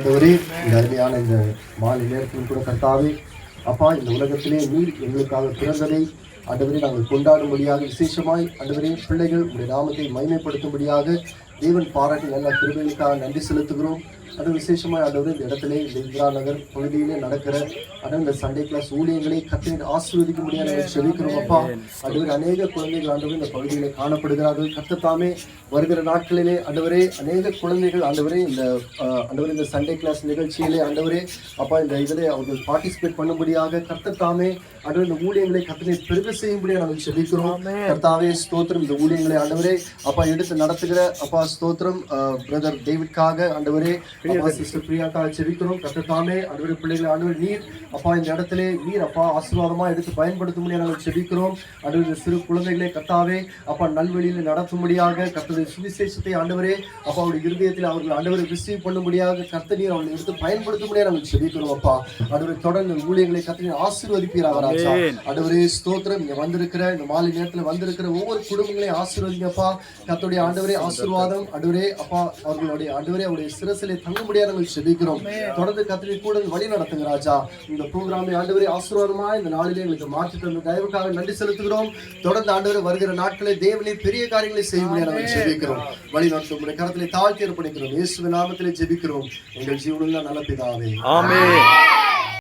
ஆண்டவரே, இந்த அருமையான இந்த மாலை நேரத்திலும் கூட கர்த்தாவே, அப்பா, இந்த உலகத்திலே நீர் எங்களுக்காக பிறந்ததை ஆண்டவரே நாங்கள் கொண்டாடும்படியாக விசேஷமாய் ஆண்டவரே பிள்ளைகள் உடைய நாமத்தை மகிமைப்படுத்தும்படியாக தேவன் பாராட்டி நல்ல கிருபைகளுக்காக நன்றி செலுத்துகிறோம். அது விசேஷமாய் ஆண்டவரே இந்த இடத்திலே இந்த இந்திரா நகர் பகுதியிலே நடக்கிற இந்த சண்டே கிளாஸ் ஊழியங்களை கர்த்தர் ஆசீர்வதிக்கும்படியாக நாங்கள் செபிக்கிறோம். அப்பா, ஆண்டவரே அநேக குழந்தைகள் ஆண்டவரே இந்த பகுதியிலே காணப்படுகிறார்கள். கர்த்தர் தாமே வருகிற நாட்களிலே ஆண்டவரே அநேக குழந்தைகள் ஆண்டவரே இந்த ஆண்டவரே இந்த சண்டே கிளாஸ் நிகழ்ச்சியிலே ஆண்டவரே அப்பா இந்த இதிலே அவர்கள் பார்ட்டிசிபேட் பண்ணும்படியாக கர்த்தர் தாமே ஆண்டவரே இந்த ஊழியங்களை கர்த்தரை பெருக செய்யும்படியாக நாங்கள் செபிக்கிறோம். கர்த்தாவே ஸ்தோத்திரம். இந்த ஊழியங்களை ஆண்டவரே அப்பா எடுத்து நடத்துகிற அப்பா ஸ்தோத்திரம் பிரதர் டேவிட்காக ஆண்டவரே சிஸ்டர் பிரியாக்காக செபிக்கிறோம். கர்த்தர் தாமே ஆண்டவரே பிள்ளைகளை ஆண்டவரே நீர் அப்பா இந்த இடத்திலே நீர் அப்பா ஆசீர்வாதமா எடுத்து பயன்படுத்தும்படியாக நாங்கள் செபிக்கிறோம். ஆண்டவரே சிறு குழந்தைகளை கர்த்தாவே அப்பா நல்வழியில் நடத்தும்படியாக கர்த்தருடைய சுவிசேஷத்தை ஆண்டவரே அப்பா அவருடைய இருதயத்தில் அவர்கள் ஆண்டவரை ரிசீவ் பண்ணும்படியாக கர்த்தர் நீர் அவர்களை எடுத்து பயன்படுத்தும்படியாக நாங்கள் செபிக்கிறோம். அப்பா ஆண்டவரை தொடர்ந்து ஊழியர்களை கர்த்தர் ஆசீர்வதிப்பீராக ராஜா. ஆண்டவரே ஸ்தோத்திரம். இங்க வந்திருக்கிற இந்த மாலை நேரத்தில் வந்திருக்கிற ஒவ்வொரு குடும்பங்களையும் ஆசீர்வதிங்கப்பா. கர்த்தருடைய ஆண்டவரே ஆசீர்வாதம் ஆண்டவரே அப்பா அவர்களுடைய ஆண்டவரே அவருடைய சிரசிலே தங்கும்படியாக நாங்கள் செபிக்கிறோம். தொடர்ந்து கர்த்தரை கூட வழி நடத்துங்க ராஜா. இந்த ப்ரோக்ராமை ஆண்டவரே ஆசீர்வாதமா இந்த நாளிலே எங்களுக்கு மாற்றி தந்த தயவுக்காக நன்றி செலுத்துகிறோம். தொடர்ந்து ஆண்டவரே வருகிற நாட்களை தேவனே பெரிய காரியங்களை செய்யும்படியாக நாங்கள் செபிக்கிறோம். வழி நடத்தும் உடைய கரத்திலே தாழ்த்தி ஏற்படுகிறோம். இயேசுவின் நாமத்திலே ஜெபிக்கிறோம் எங்கள் ஜீவனுள்ள நல்ல பிதாவே. ஆமென்.